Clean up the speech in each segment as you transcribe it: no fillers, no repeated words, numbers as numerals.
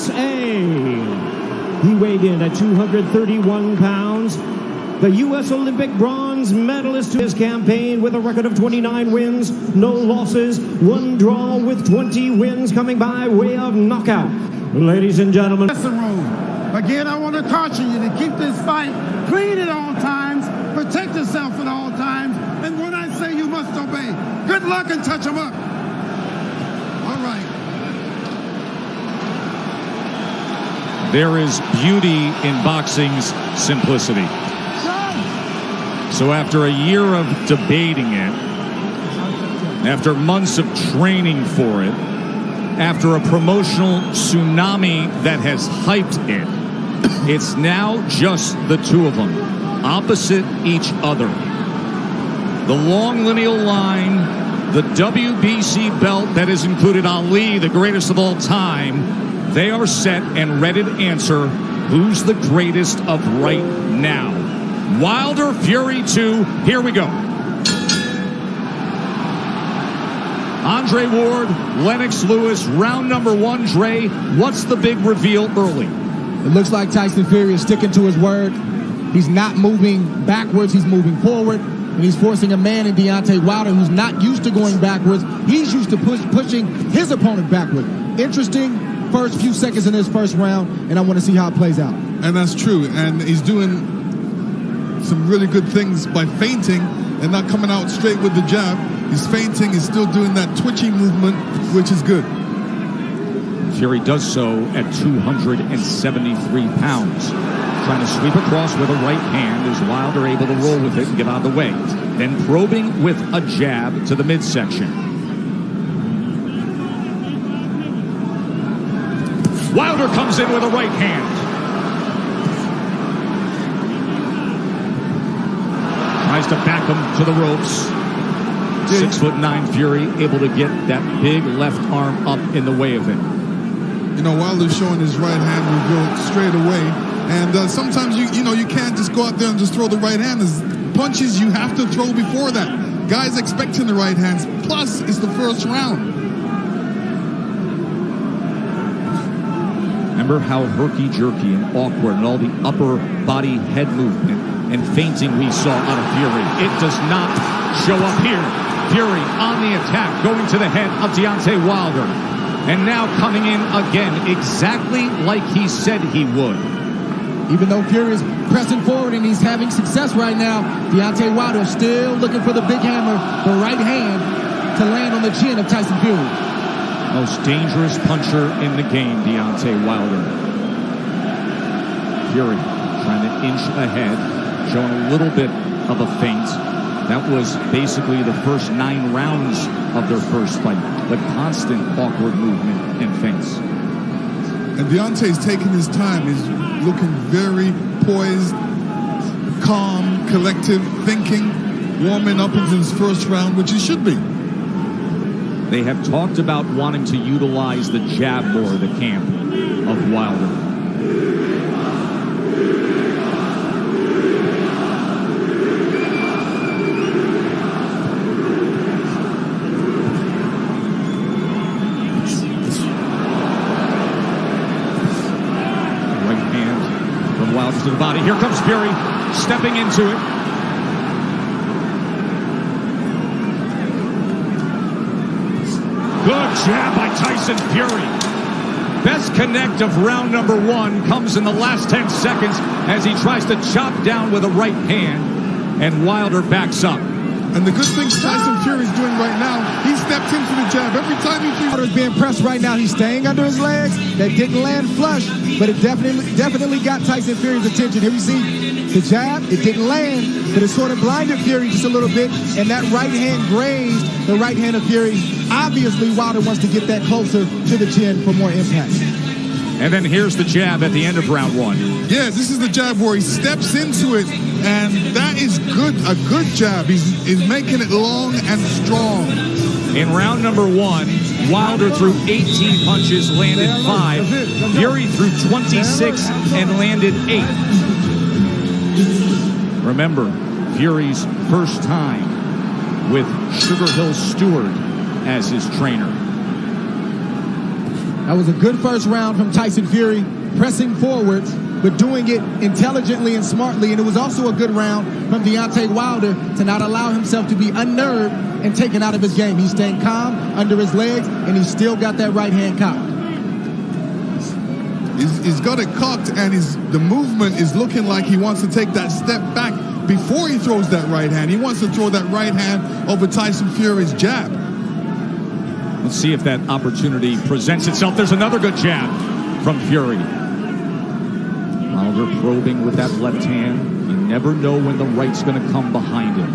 USA. He weighed in at 231 pounds. The U.S. Olympic bronze medalist to his campaign with a record of 29 wins, no losses, 1 draw with 20 wins coming by way of knockout. Ladies and gentlemen. Again, I want to caution you to keep this fight clean at all times, protect yourself at all times, and when I say you must obey, good luck and touch them up. All right. There is beauty in boxing's simplicity. So after a year of debating it, after months of training for it, after a promotional tsunami that has hyped it, it's now just the two of them, opposite each other. The long lineal line, the WBC belt that has included Ali, the greatest of all time, they are set and ready to answer who's the greatest of right now. Wilder, Fury 2, here we go. Andre Ward, Lennox Lewis, round number 1. Dre, what's the big reveal early? It looks like Tyson Fury is sticking to his word. He's not moving backwards, he's moving forward. And he's forcing a man in Deontay Wilder who's not used to going backwards. He's used to pushing his opponent backward. Interesting first few seconds in this first round, and I want to see how it plays out. And that's true. And he's doing some really good things by feinting and not coming out straight with the jab. He's feinting, he's still doing that twitchy movement, which is good. Fury does so at 273 pounds. Trying to sweep across with a right hand. Is Wilder able to roll with it and get out of the way? Then probing with a jab to the midsection. Wilder comes in with a right hand. Tries to back him to the ropes. 6'9" Fury able to get that big left arm up in the way of it. You know, Wilder's showing his right hand revealed straight away. And sometimes you can't just go out there and just throw the right hand. There's punches you have to throw before that. Guys expecting the right hands. Plus, it's the first round. Remember how herky-jerky and awkward and all the upper body head movement and feinting we saw out of Fury. It does not show up here. Fury on the attack, going to the head of Deontay Wilder. And now coming in again, exactly like he said he would. Even though Fury is pressing forward and he's having success right now, Deontay Wilder still looking for the big hammer, the right hand, to land on the chin of Tyson Fury. Most dangerous puncher in the game, Deontay Wilder. Fury trying to inch ahead, showing a little bit of a feint. That was basically the first 9 rounds of their first fight. The constant awkward movement and feints. And Deontay's taking his time. He's looking very poised, calm, collective, thinking, warming up into his first round, which he should be. They have talked about wanting to utilize the jab more, the camp of Wilder. To the body. Here comes Fury, stepping into it. Good jab by Tyson Fury. Best connect of round number 1 comes in the last 10 seconds as he tries to chop down with a right hand, and Wilder backs up. And the good thing Tyson Fury's doing right now, he stepped into the jab. Every time he feels Wilder's being pressed right now, he's staying under his legs. That didn't land flush, but it definitely got Tyson Fury's attention. Here we see the jab. It didn't land, but it sort of blinded Fury just a little bit, and that right hand grazed the right hand of Fury. Obviously, Wilder wants to get that closer to the chin for more impact. And then here's the jab at the end of round 1. Yeah, this is the jab where he steps into it, and that is good. A good jab. He's making it long and strong. In round number 1, Wilder threw 18 punches, landed 5. Fury threw 26 and landed 8. Remember, Fury's first time with Sugar Hill Stewart as his trainer. That was a good first round from Tyson Fury, pressing forward, but doing it intelligently and smartly. And it was also a good round from Deontay Wilder to not allow himself to be unnerved and taken out of his game. He's staying calm under his legs, and he's still got that right hand cocked. He's got it cocked, and the movement is looking like he wants to take that step back before he throws that right hand. He wants to throw that right hand over Tyson Fury's jab. Let's see if that opportunity presents itself. There's another good jab from Fury. Wilder probing with that left hand. You never know when the right's going to come behind him.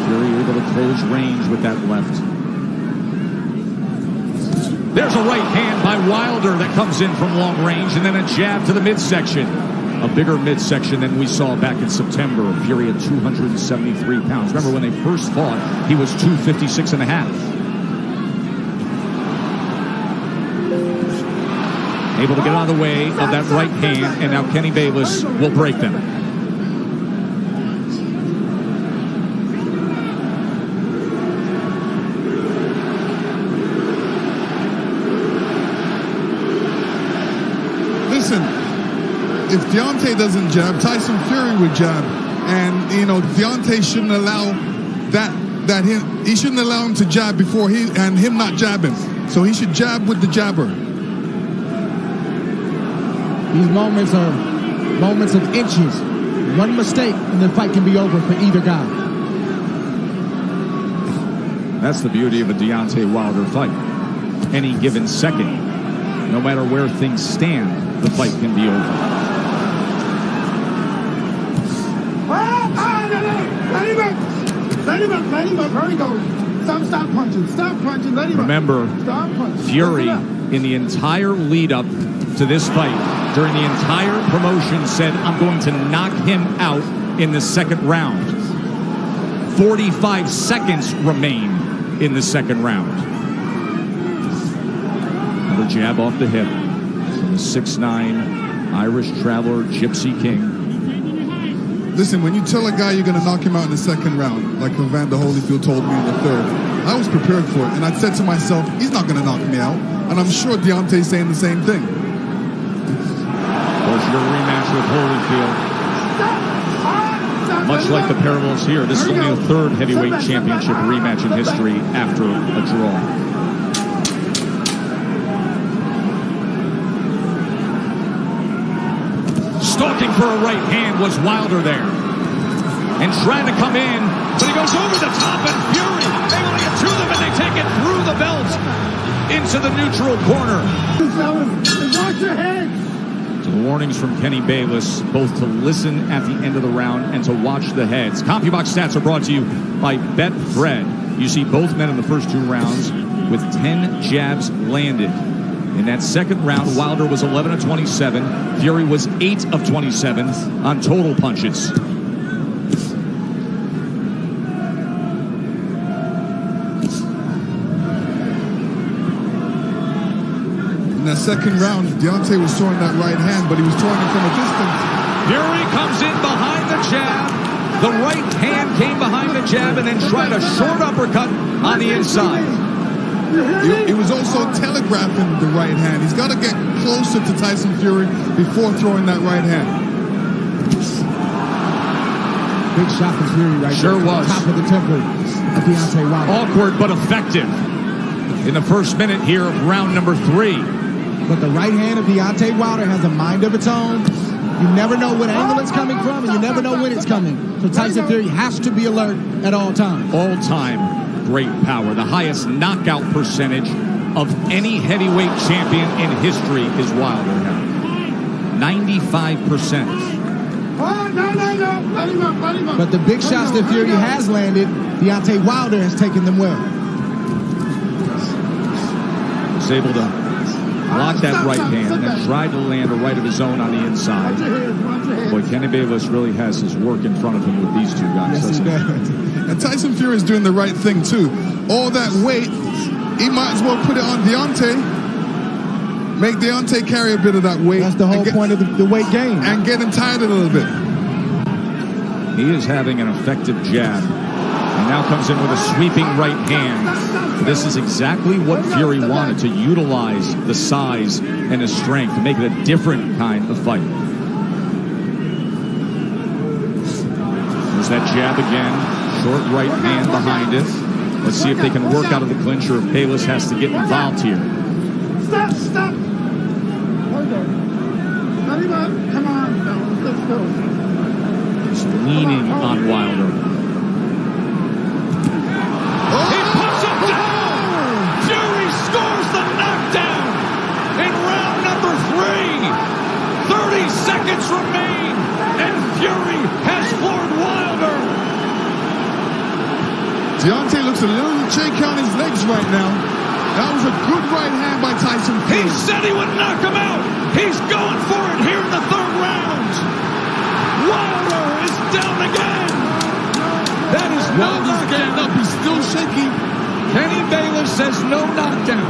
Fury able to close range with that left. There's a right hand by Wilder that comes in from long range, and then a jab to the midsection. A bigger midsection than we saw back in September. Fury at 273 pounds. Remember when they first fought, he was 256 and a half. Able to get out of the way of that right hand, and now Kenny Bayless will break them. Listen, if Deontay doesn't jab, Tyson Fury would jab, and Deontay shouldn't allow he shouldn't allow him to jab before him not jabbing. So he should jab with the jabber. These moments are moments of inches. One mistake and the fight can be over for either guy. That's the beauty of a Deontay Wilder fight. Any given second, no matter where things stand, the fight can be over. Let him up. There he goes. Stop punching. Let him Remember, Stop punching. Fury, in the entire lead up to this fight, during the entire promotion, said, I'm going to knock him out in the second round. 45 seconds remain in the second round. Another jab off the hip from the 6'9" Irish traveler, Gypsy King. Listen, when you tell a guy you're going to knock him out in the second round, like Evander Holyfield told me in the third, I was prepared for it. And I said to myself, he's not going to knock me out. And I'm sure Deontay's saying the same thing. Of course, your rematch with Holyfield. Much like the parallels here, this is only the third heavyweight championship rematch in history after a draw. Stalking for a right hand was Wilder there. And trying to come in, but he goes over the top, and Fury able to get to them, and they take it through the belt into the neutral corner. Watch your head. So the warnings from Kenny Bayless, both to listen at the end of the round and to watch the heads. CompuBox stats are brought to you by Betfred. You see both men in the first two rounds with 10 jabs landed. In that second round, Wilder was 11 of 27. Fury was 8 of 27 on total punches. In that second round, Deontay was throwing that right hand, but he was throwing it from a distance. Fury comes in behind the jab. The right hand came behind the jab and then tried a short uppercut on the inside. He was also telegraphing the right hand. He's got to get closer to Tyson Fury before throwing that right hand. Big shot from Fury right Sure there. was. Top of the temple of Deontay Wilder. Awkward but effective in the first minute here of round number 3. But the right hand of Deontay Wilder has a mind of its own. You never know what angle it's coming from, and you never know when it's coming. So Tyson Fury has to be alert at all times. All time great power. The highest knockout percentage of any heavyweight champion in history is Wilder now. 95%. But the big shots that Fury has landed, Deontay Wilder has taken them well. Was able to block that right hand and then tried to land a right of his own on the inside. Boy, Kenny Bayless really has his work in front of him with these two guys. Yes, he does. And Tyson Fury is doing the right thing, too. All that weight, he might as well put it on Deontay. Make Deontay carry a bit of that weight. That's the whole point of the weight game. And get him tired a little bit. He is having an effective jab. And Now comes in with a sweeping right hand. This is exactly what Fury wanted, to utilize the size and his strength to make it a different kind of fight. There's that jab again. Short right hand behind it. Let's see if they can work out of the clinch or if Bayless has to get involved here. Stop, stop. Hold on. Come on, fellas. Let's go. Just leaning on Wilder. He puts him down! Fury scores the knockdown in round number 3. 30 seconds remain, and Fury has floored Wilder. Deontay looks a little shaky on his legs right now. That was a good right hand by Tyson Fury. He said he would knock him out. He's going for it here in the 3rd round. Wilder is down again. That is no Wilder's getting up. He's still shaky. Kenny Bayless says no knockdown.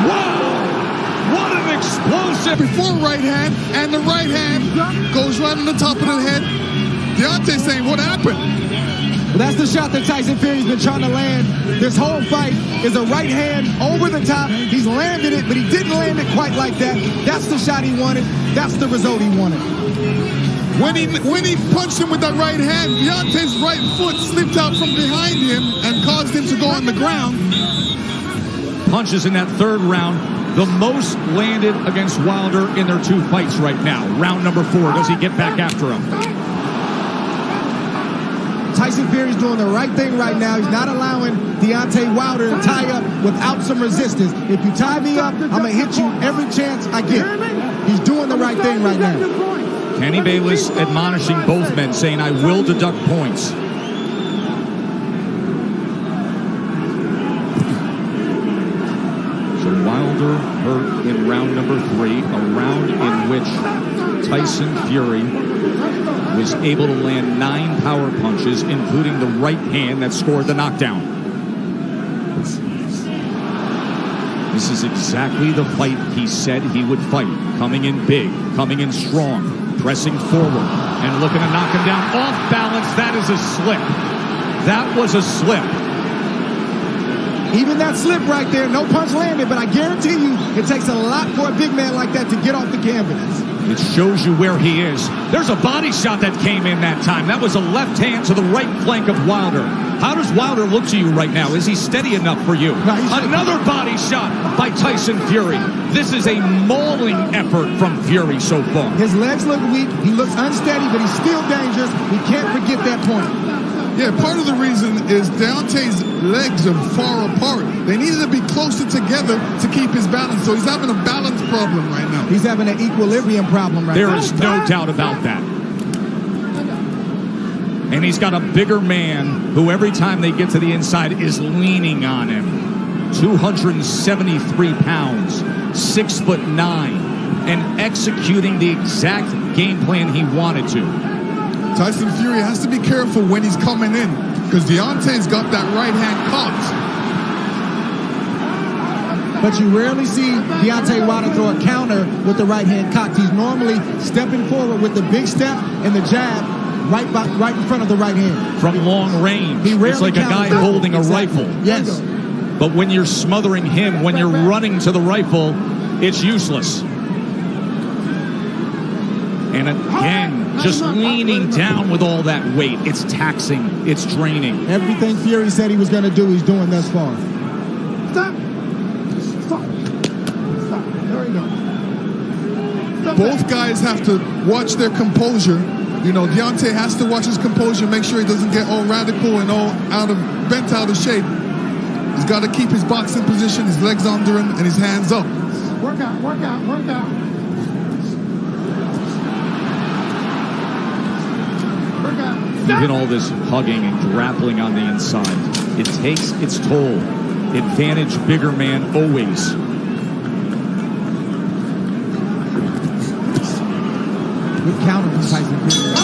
Wow! What an explosive! Before right hand, and the right hand goes right on the top of the head. Deontay saying, what happened? Well, that's the shot that Tyson Fury's been trying to land this whole fight, is a right hand over the top. He's landed it, but he didn't land it quite like that. That's the shot he wanted. That's the result he wanted. When he punched him with that right hand, Deontay's right foot slipped out from behind him and caused him to go on the ground. Punches in that 3rd round, the most landed against Wilder in their 2 fights right now. Round number 4, does he get back after him? Tyson Fury's doing the right thing right now. He's not allowing Deontay Wilder to tie up without some resistance. If you tie me up, I'm going to hit you every chance I get. He's doing the right thing right now. Kenny Bayless admonishing both men, saying, I will deduct points. So Wilder hurt in round number 3, a round in which Tyson Fury was able to land 9 power punches, including the right hand that scored the knockdown. This is exactly the fight he said he would fight. Coming in big, coming in strong, pressing forward, and looking to knock him down off balance. That is a slip. That was a slip. Even that slip right there, no punch landed, but I guarantee you it takes a lot for a big man like that to get off the canvas. It shows you where he is. There's a body shot that came in that time. That was a left hand to the right flank of Wilder. How does Wilder look to you right now? Is he steady enough for you? No, another body shot by Tyson Fury. This is a mauling effort from Fury so far. His legs look weak. He looks unsteady, but he's still dangerous. We can't forget that point. Yeah, part of the reason is Deontay's legs are far apart. They needed to be closer together to keep his balance. So he's having a balance problem right now. He's having an equilibrium problem right now. There is no doubt about that. And he's got a bigger man who every time they get to the inside is leaning on him. 273 pounds, 6'9", and executing the exact game plan he wanted to. Tyson Fury has to be careful when he's coming in, because Deontay's got that right hand cocked. But you rarely see Deontay Wilder throw a counter with the right hand cocked. He's normally stepping forward with the big step and the jab right in front of the right hand. From long range. It's like a guy holding a rifle. Yes. But when you're smothering him, when you're running to the rifle, it's useless. And again, just leaning down with all that weight. It's taxing. It's draining. Everything Fury said he was going to do, he's doing thus far. Stop. Stop. Stop. There we go. Stop. Both guys have to watch their composure. You know, Deontay has to watch his composure, make sure he doesn't get all radical and all bent out of shape. He's got to keep his boxing position, his legs under him, and his hands up. Work out, work out, work out. Even all this hugging and grappling on the inside, it takes its toll. Advantage bigger man always. Good counter from Tyson Fury.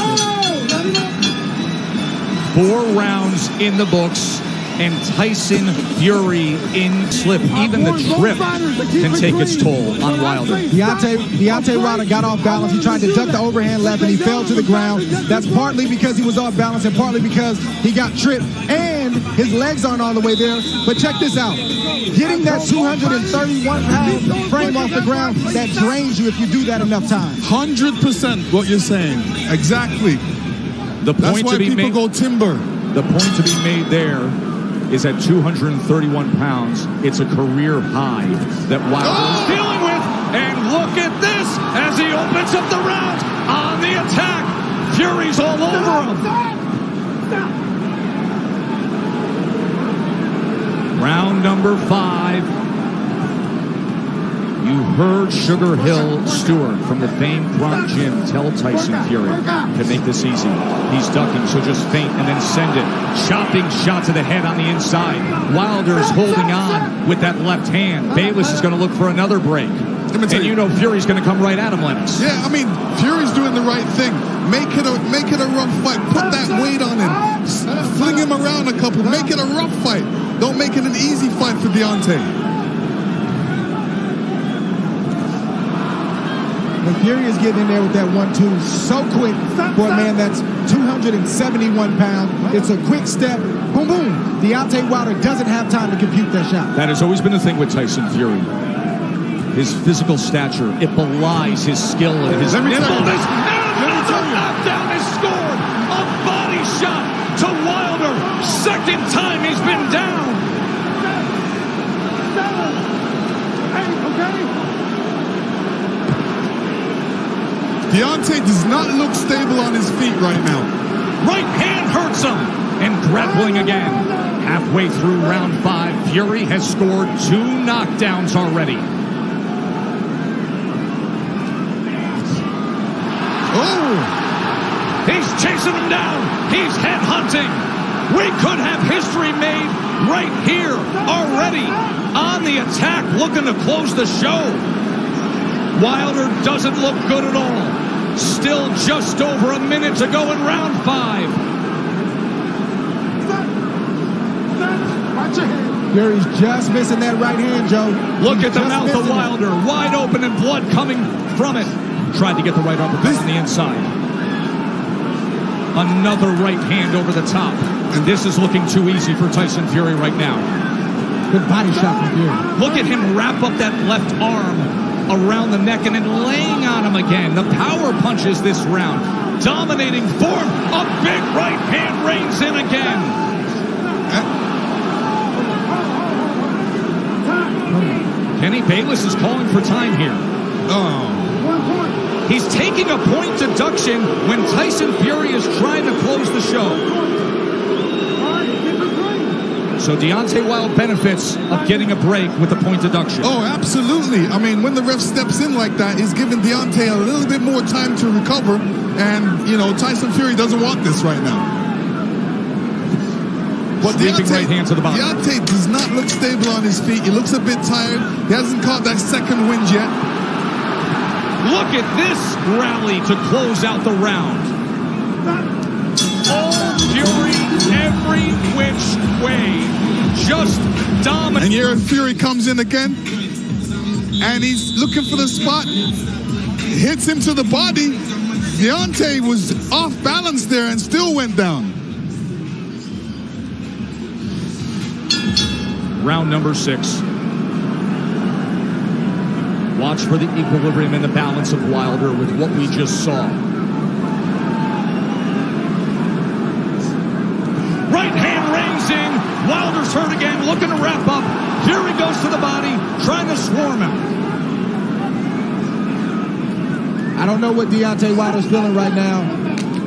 4 rounds in the books. and Tyson Fury in slip. Even the trip can take its toll on Wilder. Deontay Wilder got off balance. He tried to duck the overhand left and he fell to the ground. That's partly because he was off balance and partly because he got tripped and his legs aren't all the way there. But check this out. Getting that 231-pound frame off the ground, that drains you if you do that enough times. 100% what you're saying. Exactly. That's why people go timber. The point to be made there is at 231 pounds. It's a career high that Wilder is dealing with. And look at this as he opens up the round on the attack. Fury's all over him. Round number 5. You heard Sugar Hill Stewart from the famed Bronx Gym tell Tyson Fury to make this easy. He's ducking, so just feint and then send it. Chopping shot to the head on the inside. Wilder's holding on with that left hand. Bayless is going to look for another break. And you know Fury's going to come right at him, Lennox. Yeah, I mean, Fury's doing the right thing. Make it a rough fight. Put that weight on him. Fling him around a couple. Make it a rough fight. Don't make it an easy fight for Deontay. And Fury is getting in there with that 1-2 so quick for a man that's 271 pounds. It's a quick step. Boom, boom. Deontay Wilder doesn't have time to compute that shot. That has always been the thing with Tyson Fury. His physical stature, it belies his skill and his nimbleness. Another knockdown is scored. A body shot to Wilder. Second time he's been down. Deontay does not look stable on his feet right now. Right hand hurts him. And grappling again. Halfway through round 5, Fury has scored 2 knockdowns already. Oh! He's chasing him down. He's headhunting. We could have history made right here already. On the attack, looking to close the show. Wilder doesn't look good at all. Still just over a minute to go in round 5. Fury's just missing that right hand, Joe. Look at the mouth of Wilder. Wide open and blood coming from it. Tried to get the right uppercut on the inside. Another right hand over the top. And this is looking too easy for Tyson Fury right now. Good body shot from Fury. Look at him wrap up that left arm around the neck and then laying on him again. The power punches this round. Dominating form. A big right hand reigns in again. Kenny Bayless is calling for time here. Oh. He's taking a point deduction when Tyson Fury is trying to close the show. So Deontay Wilder benefits of getting a break with the point deduction. Oh, absolutely. I mean, when the ref steps in like that, he's giving Deontay a little bit more time to recover. And, you know, Tyson Fury doesn't want this right now. But right hand to the body. Deontay does not look stable on his feet. He looks a bit tired. He hasn't caught that second wind yet. Look at this rally to close out the round. All Fury, every which way, just dominant. And here Fury comes in again, and he's looking for the spot. Hits him to the body. Deontay was off balance there and still went down. Round number 6. Watch for the equilibrium and the balance of Wilder with what we just saw. Right hand rings in. Wilder's hurt again, looking to wrap up. Fury goes to the body, trying to swarm him. I don't know what Deontay Wilder's feeling right now,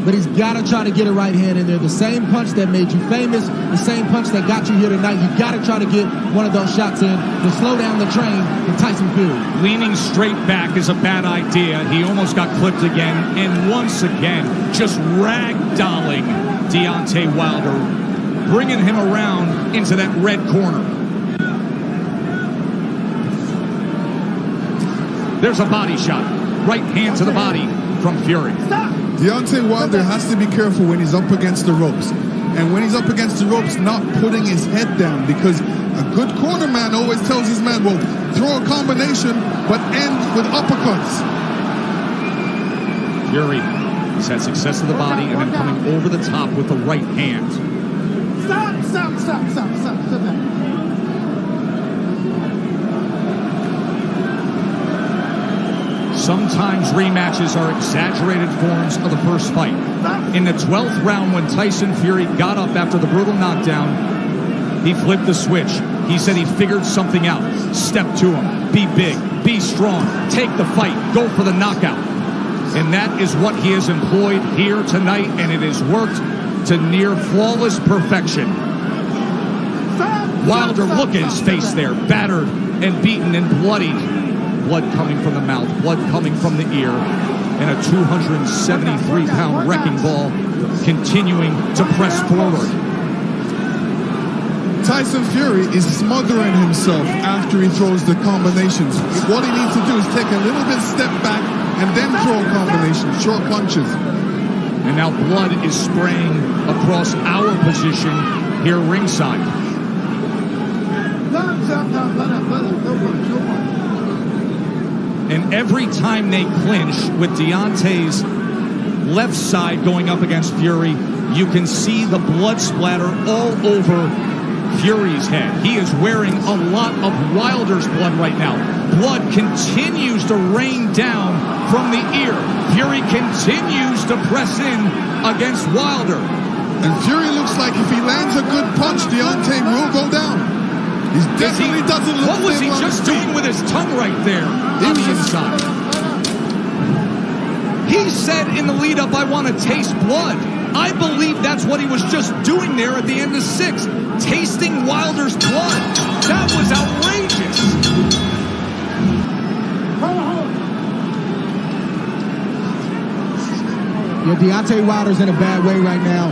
but he's got to try to get a right hand in there. The same punch that made you famous, the same punch that got you here tonight. You got to try to get one of those shots in to slow down the train with Tyson Fury. Leaning straight back is a bad idea. He almost got clipped again, and once again, just ragdolling Deontay Wilder, bringing him around into that red corner. There's a body shot. Right hand to the body from Fury. Deontay Wilder has to be careful when he's up against the ropes. and when he's up against the ropes, not putting his head down, because a good corner man always tells his man, well, throw a combination, but end with uppercuts. Fury has had success of the body and then coming over the top with the right hand. Stop. Sometimes rematches are exaggerated forms of the first fight. In the 12th round, when Tyson Fury got up after the brutal knockdown, he flipped the switch. He said he figured something out. Step to him. Be big. Be strong. Take the fight. Go for the knockout. And that is what he has employed here tonight, and it has worked to near flawless perfection. Wilder, look at his face there, battered and beaten and bloodied. Blood coming from the mouth, blood coming from the ear, and a 273-pound wrecking ball continuing to press forward. Tyson Fury is smothering himself after he throws the combinations. What he needs to do is take a little bit step back and then throw a combination, short punches. And now blood is spraying across our position here ringside. And every time they clinch with Deontay's left side going up against Fury, you can see the blood splatter all over Fury's head. He is wearing a lot of Wilder's blood right now. Blood continues to rain down from the ear. Fury continues to press in against Wilder. And Fury looks like if he lands a good punch, Deontay will go down. He definitely doesn't look. What was he just doing with his tongue right there on the inside? He said in the lead-up, I want to taste blood. I believe that's what he was just doing there at the end of 6, tasting Wilder's blood. That was outrageous. Yeah, Deontay Wilder's in a bad way right now.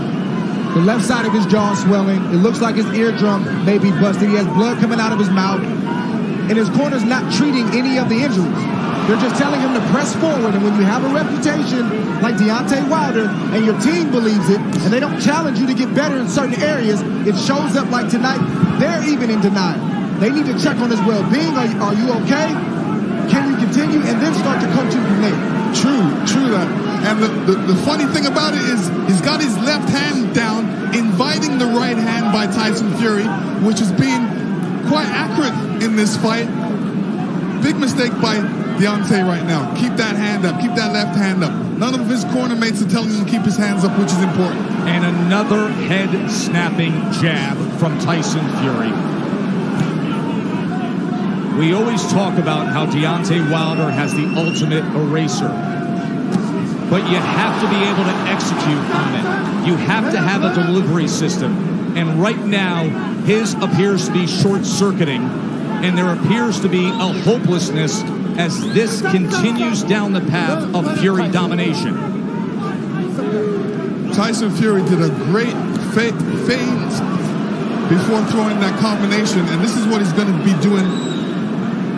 The left side of his jaw swelling. It looks like his eardrum may be busted. He has blood coming out of his mouth. And his corner's not treating any of the injuries. They're just telling him to press forward. And when you have a reputation like Deontay Wilder and your team believes it, and they don't challenge you to get better in certain areas, it shows up like tonight. They're even in denial. They need to check on his well-being. Are you okay? Can you continue? And then start to coach him from there. True that. And the funny thing about it is he's got his left hand down, inviting the right hand by Tyson Fury, which has been quite accurate in this fight. Big mistake by Deontay right now. Keep that hand up. Keep that left hand up. None of his corner mates are telling him to keep his hands up, which is important. And another head-snapping jab from Tyson Fury. We always talk about how Deontay Wilder has the ultimate eraser. But you have to be able to execute on it. You have to have a delivery system. And right now, his appears to be short-circuiting. And there appears to be a hopelessness as this continues down the path of Fury domination. Tyson Fury did a great feint before throwing that combination. And this is what he's going to be doing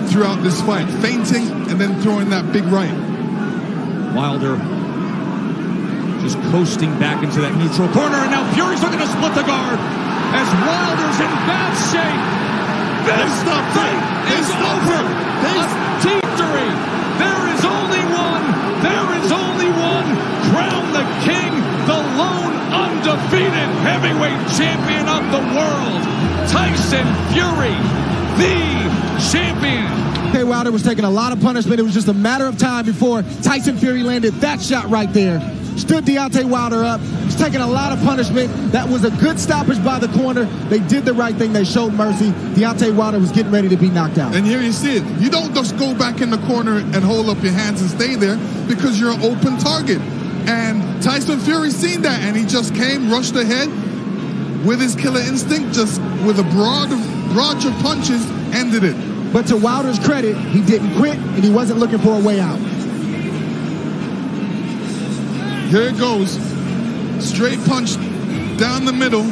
throughout this fight. Feinting and then throwing that big right. Wilder just coasting back into that neutral corner, and now Fury's looking to split the guard as Wilder's in bad shape. This fight is over. A victory. There is only one. There is only one. Crown the king, the lone undefeated heavyweight champion of the world, Tyson Fury, the champion. Deontay Wilder was taking a lot of punishment. It was just a matter of time before Tyson Fury landed that shot right there. Stood Deontay Wilder up. He's taking a lot of punishment. That was a good stoppage by the corner. They did the right thing. They showed mercy. Deontay Wilder was getting ready to be knocked out. And here you see it. You don't just go back in the corner and hold up your hands and stay there because you're an open target. And Tyson Fury seen that, and he just came, rushed ahead with his killer instinct, just with a barrage of punches, ended it. But to Wilder's credit, he didn't quit, and he wasn't looking for a way out. Here it goes. Straight punch down the middle.